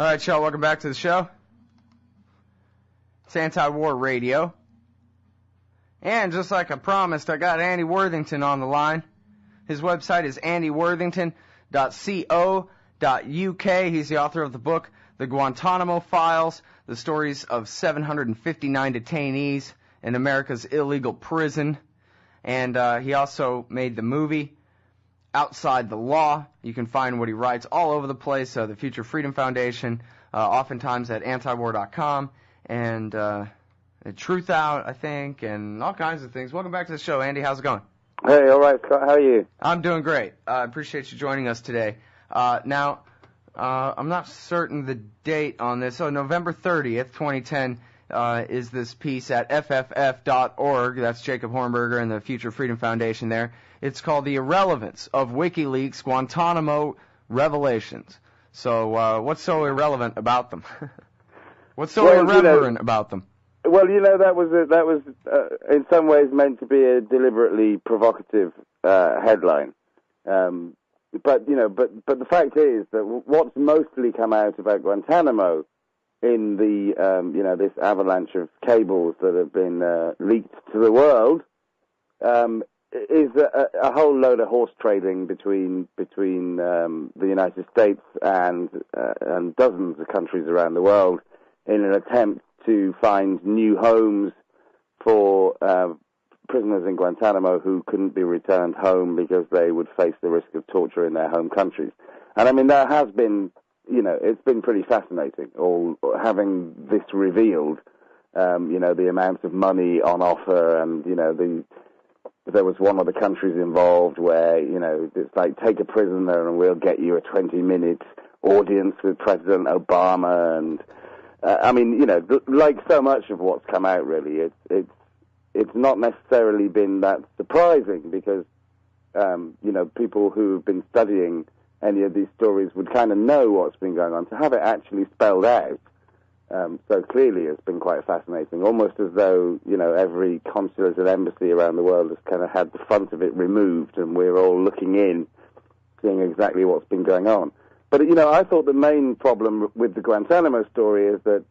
All right, y'all, welcome back to the show. It's Anti-War Radio. And just like I promised, I got Andy Worthington on the line. His website is andyworthington.co.uk. He's the author of the book, The Guantanamo Files, the stories of 759 detainees in America's illegal prison. And he also made the movie, Outside the Law. You can find what he writes all over the place, the Future Freedom Foundation, oftentimes at antiwar.com, and Truth Out, I think, and all kinds of things. Welcome back to the show, Andy. How's it going? Hey, all right, Scott. How are you? I'm doing great. I appreciate you joining us today. Now, I'm not certain the date on this. So November 30th, 2010, is this piece at fff.org. That's Jacob Hornberger and the Future Freedom Foundation there. It's called The Irrelevance of WikiLeaks Guantanamo Revelations. So what's so irrelevant about them? What's so irreverent about them? Well, that was in some ways meant to be a deliberately provocative headline. But the fact is that what's mostly come out about Guantanamo in the this avalanche of cables that have been leaked to the world is a whole load of horse trading between the United States and dozens of countries around the world in an attempt to find new homes for prisoners in Guantanamo who couldn't be returned home because they would face the risk of torture in their home countries. And I mean, there has been, it's been pretty fascinating, all having this revealed, the amounts of money on offer and, there was one of the countries involved where, it's like, take a prisoner and we'll get you a 20-minute audience with President Obama. And, like so much of what's come out, really, it's not necessarily been that surprising because, people who've been studying any of these stories would kind of know what's been going on. To have it actually spelled out so clearly has been quite fascinating, almost as though, every consulate and embassy around the world has kind of had the front of it removed and we're all looking in, seeing exactly what's been going on. But, I thought the main problem with the Guantanamo story is that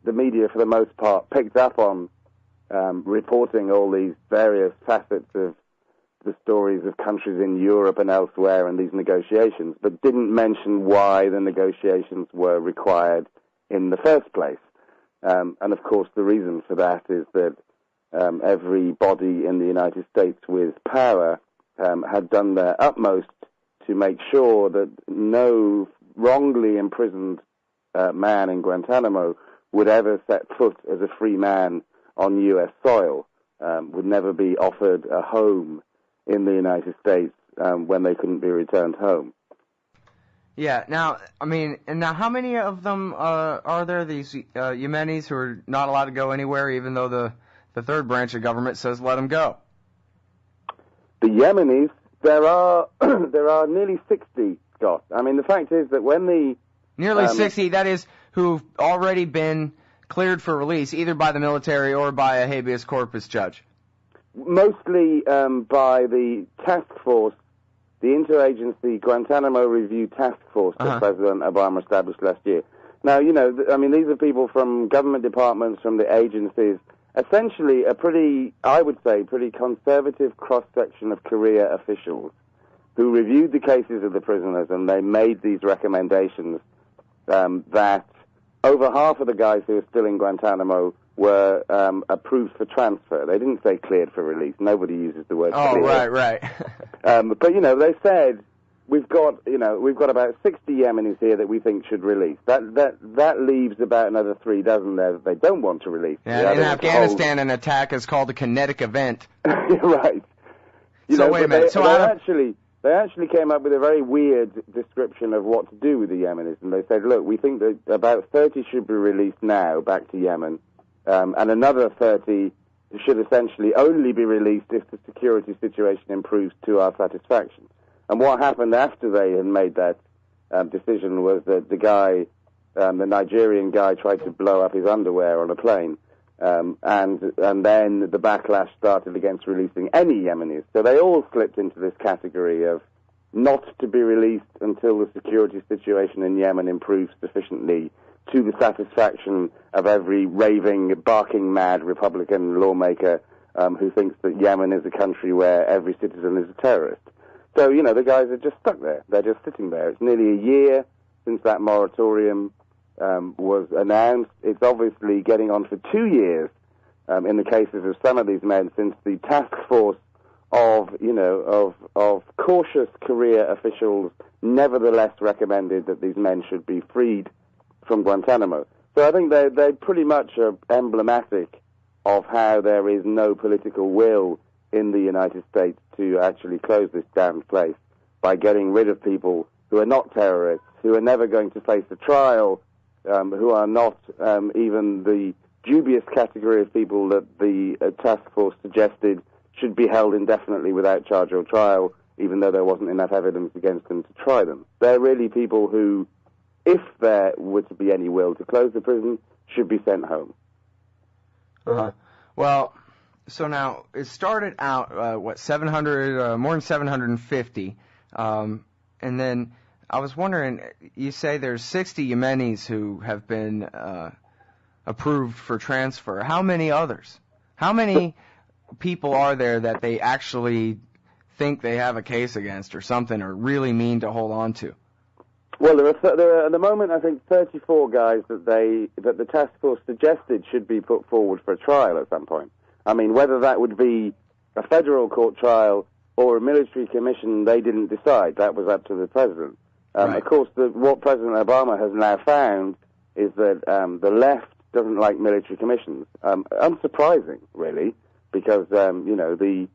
the media, for the most part, picked up on reporting all these various facets of the stories of countries in Europe and elsewhere and these negotiations, but didn't mention why the negotiations were required in the first place. And of course, the reason for that is that every body in the United States with power had done their utmost to make sure that no wrongly imprisoned man in Guantanamo would ever set foot as a free man on U.S. soil, would never be offered a home in the United States when they couldn't be returned home. Yeah, now, how many of them are there, these Yemenis who are not allowed to go anywhere, even though the third branch of government says let them go? The Yemenis, there are nearly 60, Scott. I mean, the fact is that when the... Nearly 60, that is, who've already been cleared for release, either by the military or by a habeas corpus judge. Mostly by the task force, the interagency Guantanamo Review Task Force that President Obama established last year. Now, these are people from government departments, from the agencies, essentially a pretty conservative cross-section of career officials who reviewed the cases of the prisoners, and they made these recommendations that over half of the guys who are still in Guantanamo were approved for transfer. They didn't say cleared for release. Nobody uses the word cleared. Oh, right. But they said we've got about 60 Yemenis here that we think should release. That leaves about another 3 dozen there that they don't want to release. Yeah, in Afghanistan, an attack is called a kinetic event. Right. Wait a minute. They actually came up with a very weird description of what to do with the Yemenis, and they said, look, we think that about 30 should be released now back to Yemen, and another 30 should essentially only be released if the security situation improves to our satisfaction. And what happened after they had made that decision was that the guy, the Nigerian guy, tried to blow up his underwear on a plane, and then the backlash started against releasing any Yemenis. So they all slipped into this category of, not to be released until the security situation in Yemen improves sufficiently to the satisfaction of every raving, barking mad Republican lawmaker who thinks that Yemen is a country where every citizen is a terrorist. So, the guys are just stuck there. They're just sitting there. It's nearly a year since that moratorium was announced. It's obviously getting on for 2 years in the cases of some of these men since the task force of cautious career officials nevertheless recommended that these men should be freed from Guantanamo. So I think they pretty much are emblematic of how there is no political will in the United States to actually close this damned place by getting rid of people who are not terrorists, who are never going to face a trial, who are not even the dubious category of people that the task force suggested should be held indefinitely without charge or trial, even though there wasn't enough evidence against them to try them. They're really people who, if there were to be any will to close the prison, should be sent home. Well, so now it started out 700, more than 750, and then I was wondering, you say there's 60 Yemenis who have been approved for transfer. How many others? How many people are there that they actually think they have a case against or something, or really mean to hold on to? Well, there are at the moment, I think, 34 guys that the task force suggested should be put forward for a trial at some point. I mean, whether that would be a federal court trial or a military commission, they didn't decide. That was up to the president. Right. Of course, what President Obama has now found is that the left doesn't like military commissions. Unsurprising, really, because the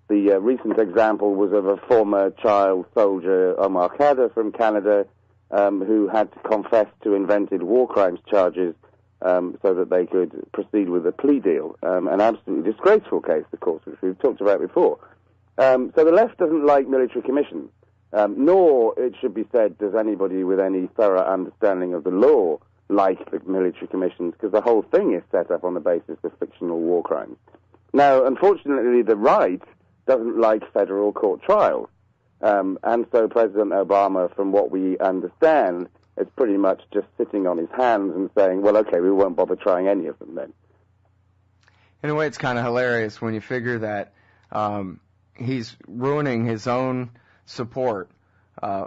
recent example was of a former child soldier, Omar Khadr from Canada, who had to confess to invented war crimes charges so that they could proceed with a plea deal. An absolutely disgraceful case, of course, which we've talked about before. So the left doesn't like military commissions, nor, it should be said, does anybody with any thorough understanding of the law like the military commissions, because the whole thing is set up on the basis of fictional war crimes. Now, unfortunately, the right doesn't like federal court trials. And so President Obama, from what we understand, is pretty much just sitting on his hands and saying, well, okay, we won't bother trying any of them then. In a way, it's kind of hilarious when you figure that he's ruining his own support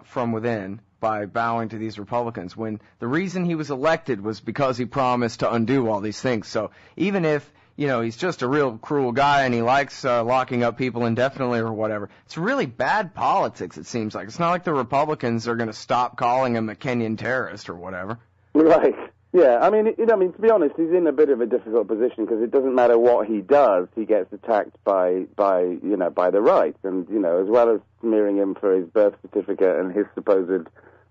from within by bowing to these Republicans, when the reason he was elected was because he promised to undo all these things. So even if he's just a real cruel guy and he likes locking up people indefinitely or whatever, it's really bad politics, it seems like. It's not like the Republicans are going to stop calling him a Kenyan terrorist or whatever. Right. Yeah, I mean, to be honest, he's in a bit of a difficult position because it doesn't matter what he does, he gets attacked by the right, and as well as smearing him for his birth certificate and his supposed,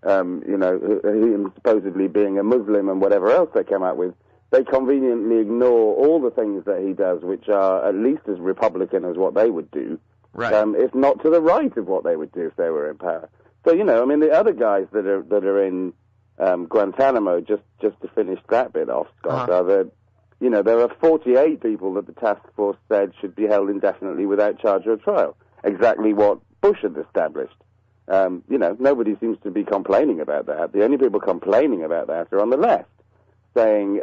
him supposedly being a Muslim and whatever else they come out with, they conveniently ignore all the things that he does, which are at least as Republican as what they would do, right. If not to the right of what they would do if they were in power. So the other guys that are in Guantanamo, just to finish that bit off, Scott, are that there are 48 people that the task force said should be held indefinitely without charge or trial. Exactly what Bush had established. Nobody seems to be complaining about that. The only people complaining about that are on the left, saying,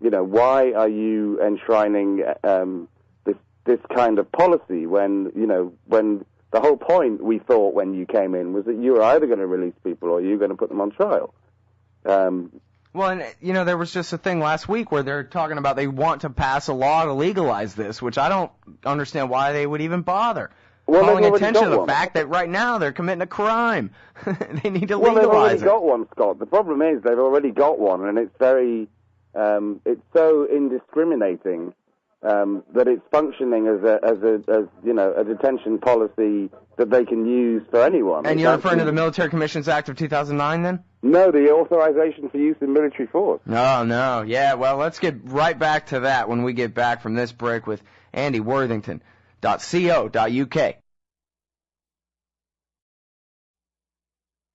why are you enshrining this kind of policy when the whole point, we thought, when you came in, was that you were either going to release people or you were going to put them on trial. Well, and, there was just a thing last week where they're talking about they want to pass a law to legalize this, which I don't understand why they would even bother. Calling attention to the fact that right now they're committing a crime. They need to legalize it. Well, they've already got one, Scott. The problem is they've already got one, and it's very, it's so indiscriminating that it's functioning as a detention policy that they can use for anyone. And you're referring to the Military Commissions Act of 2009, then? No, the authorization for use in military force. No. Yeah, well, let's get right back to that when we get back from this break with Andy Worthington. .co.uk.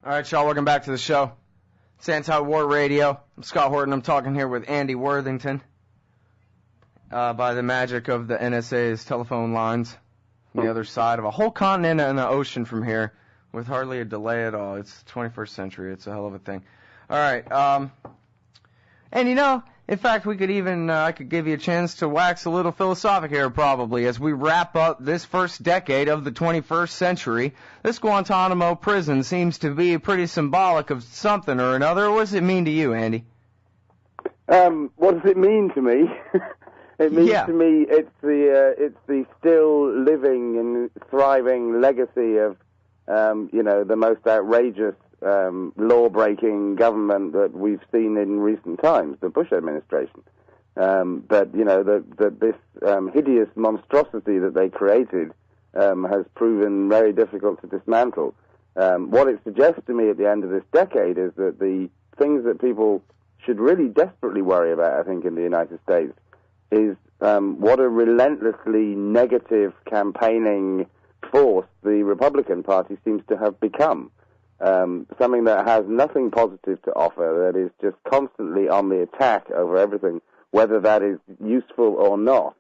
All right, y'all, welcome back to the show. It's Anti-War Radio. I'm Scott Horton. I'm talking here with Andy Worthington. By the magic of the NSA's telephone lines on the other side of a whole continent and an ocean from here, with hardly a delay at all. It's the 21st century. It's a hell of a thing. All right. And in fact, we could even, I could give you a chance to wax a little philosophic here probably as we wrap up this first decade of the 21st century. This Guantanamo prison seems to be pretty symbolic of something or another. What does it mean to you, Andy? What does it mean to me? It means to me it's the still living and thriving legacy of, the most outrageous law-breaking government that we've seen in recent times, the Bush administration. That this hideous monstrosity that they created has proven very difficult to dismantle. What it suggests to me at the end of this decade is that the things that people should really desperately worry about, I think, in the United States, is what a relentlessly negative campaigning force the Republican Party seems to have become. Something that has nothing positive to offer, that is just constantly on the attack over everything, whether that is useful or not,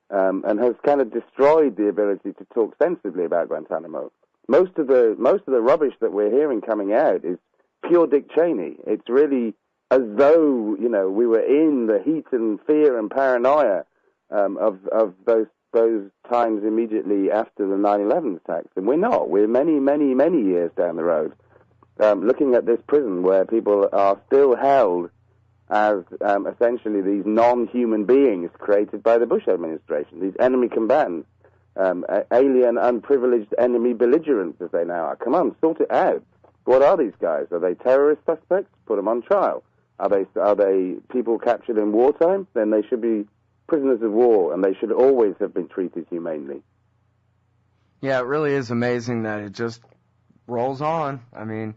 and has kind of destroyed the ability to talk sensibly about Guantanamo. Most of the rubbish that we're hearing coming out is pure Dick Cheney. It's really as though we were in the heat and fear and paranoia of those times immediately after the 9/11 attacks, and we're not. We're many, many, many years down the road. Looking at this prison where people are still held as essentially these non-human beings created by the Bush administration, these enemy combatants, alien, unprivileged enemy belligerents, as they now are. Come on, sort it out. What are these guys? Are they terrorist suspects? Put them on trial. Are they people captured in wartime? Then they should be prisoners of war, and they should always have been treated humanely. Yeah, it really is amazing that it just rolls on. I mean,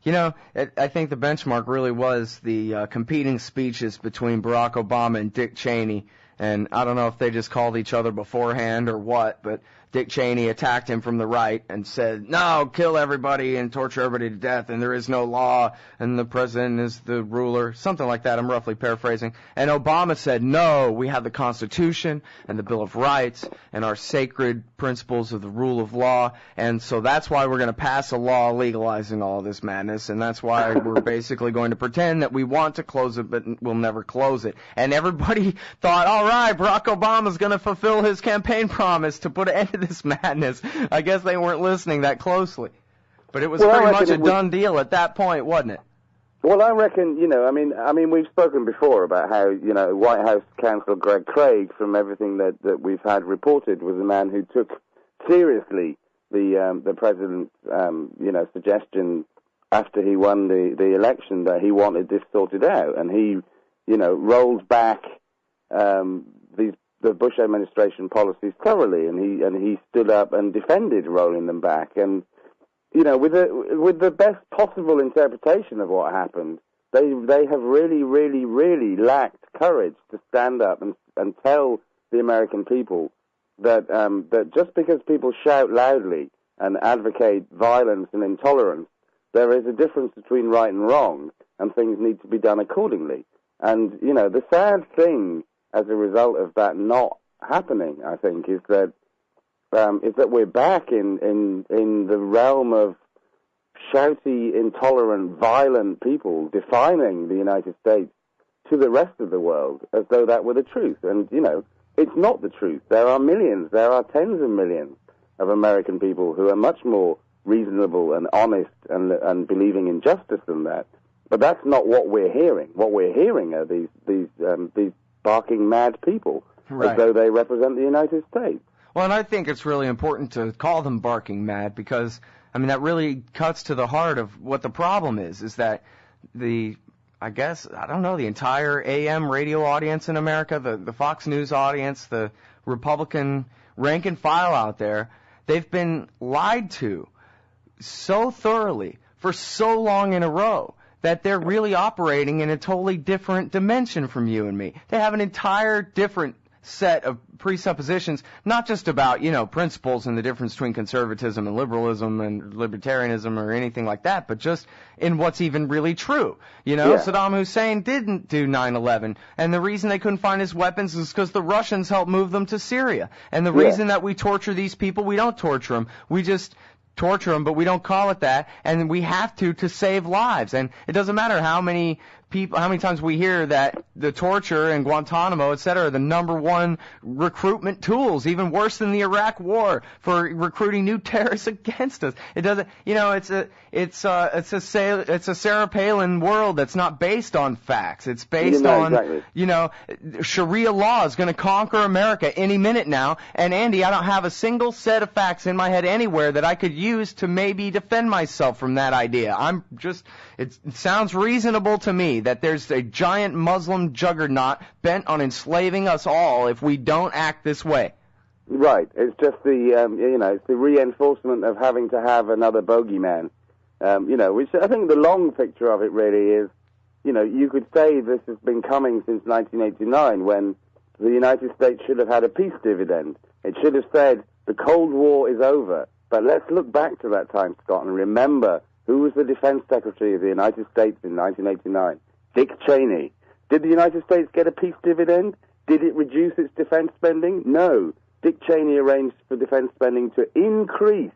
I think the benchmark really was the competing speeches between Barack Obama and Dick Cheney. And I don't know if they just called each other beforehand or what, but Dick Cheney attacked him from the right and said, no, kill everybody and torture everybody to death, and there is no law, and the president is the ruler, something like that. I'm roughly paraphrasing. And Obama said, no, we have the Constitution and the Bill of Rights and our sacred principles of the rule of law, and so that's why we're going to pass a law legalizing all of this madness, and that's why we're basically going to pretend that we want to close it, but we'll never close it. And everybody thought, all right, Barack Obama's going to fulfill his campaign promise to put an end to this madness. I guess they weren't listening that closely. But it was pretty much a done deal at that point, wasn't it? Well, I reckon, I mean, we've spoken before about how, White House counsel Greg Craig, from everything that we've had reported, was a man who took seriously the president's, suggestion after he won the election that he wanted this sorted out. And he, rolled back the Bush administration policies thoroughly, and he stood up and defended rolling them back. And with the best possible interpretation of what happened, they have really, really, really lacked courage to stand up and tell the American people that just because people shout loudly and advocate violence and intolerance, there is a difference between right and wrong, and things need to be done accordingly. And the sad thing as a result of that not happening, I think, is that we're back in the realm of shouty, intolerant, violent people defining the United States to the rest of the world as though that were the truth. And, it's not the truth. There are millions, there are tens of millions of American people who are much more reasonable and honest and believing in justice than that. But that's not what we're hearing. What we're hearing are these barking mad people, right, as though they represent the United States. Well, and I think it's really important to call them barking mad because, that really cuts to the heart of what the problem is that the entire AM radio audience in America, the Fox News audience, the Republican rank and file out there, they've been lied to so thoroughly for so long in a row that they're really operating in a totally different dimension from you and me. They have an entire different set of presuppositions, not just about, principles and the difference between conservatism and liberalism and libertarianism or anything like that, but just in what's even really true. Saddam Hussein didn't do 9/11, and the reason they couldn't find his weapons is because the Russians helped move them to Syria. And the reason that we torture these people, we don't torture them. We just torture them, but we don't call it that, and we have to save lives. And it doesn't matter how many times we hear that the torture and Guantanamo, et cetera, are the number one recruitment tools, even worse than the Iraq War, for recruiting new terrorists against us. It doesn't, it's a Sarah Palin world that's not based on facts. It's based on, exactly. Sharia law is going to conquer America any minute now. And Andy, I don't have a single set of facts in my head anywhere that I could use to maybe defend myself from that idea. It sounds reasonable to me that there's a giant Muslim juggernaut bent on enslaving us all if we don't act this way. Right. It's just it's the reinforcement of having to have another bogeyman. Which I think the long picture of it really is, you could say this has been coming since 1989, when the United States should have had a peace dividend. It should have said the Cold War is over. But let's look back to that time, Scott, and remember who was the Defense Secretary of the United States in 1989. Dick Cheney. Did the United States get a peace dividend? Did it reduce its defense spending? No. Dick Cheney arranged for defense spending to increase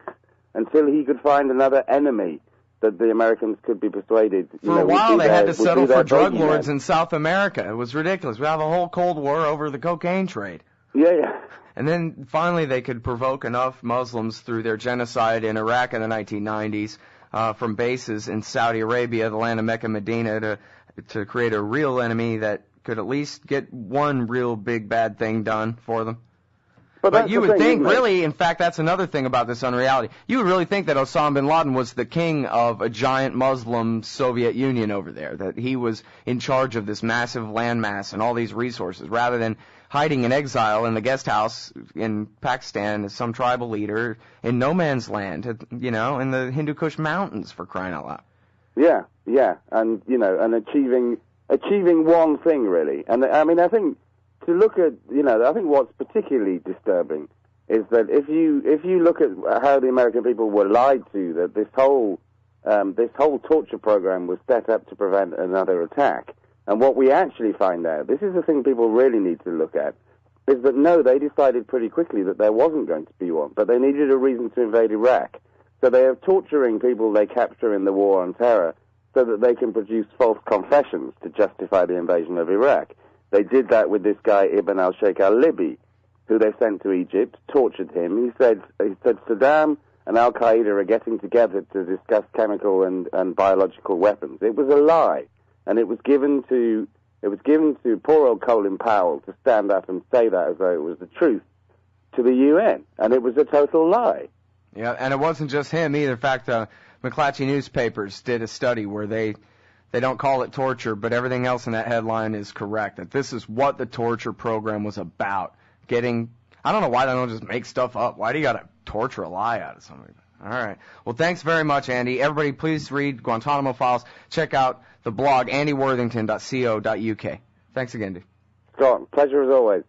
until he could find another enemy that the Americans could be persuaded. For a while, they had to settle for drug lords in South America. It was ridiculous. We have a whole Cold War over the cocaine trade. Yeah. And then finally, they could provoke enough Muslims through their genocide in Iraq in the 1990s from bases in Saudi Arabia, the land of Mecca and Medina, to create a real enemy that could at least get one real big bad thing done for them. But you would think, really, in fact, that's another thing about this unreality. You would really think that Osama bin Laden was the king of a giant Muslim Soviet Union over there, that he was in charge of this massive landmass and all these resources, rather than hiding in exile in the guest house in Pakistan as some tribal leader in no man's land, in the Hindu Kush mountains, for crying out loud. Yeah, and achieving one thing, really. And I mean, I think to look at, I think what's particularly disturbing is that if you look at how the American people were lied to, that this whole torture program was set up to prevent another attack, and what we actually find out, this is the thing people really need to look at, is that no, they decided pretty quickly that there wasn't going to be one, but they needed a reason to invade Iraq. So they are torturing people they capture in the war on terror so that they can produce false confessions to justify the invasion of Iraq. They did that with this guy, Ibn al-Sheikh al-Libi, who they sent to Egypt, tortured him. He said Saddam and al-Qaeda are getting together to discuss chemical and biological weapons. It was a lie, and it was given to poor old Colin Powell to stand up and say that as though it was the truth to the UN, and it was a total lie. Yeah, and it wasn't just him either. In fact, McClatchy newspapers did a study where they don't call it torture, but everything else in that headline is correct, that this is what the torture program was about. I don't know why they don't just make stuff up. Why do you got to torture a lie out of somebody? All right. Well, thanks very much, Andy. Everybody, please read Guantanamo Files. Check out the blog, andyworthington.co.uk. Thanks again, dude. Scott, pleasure as always.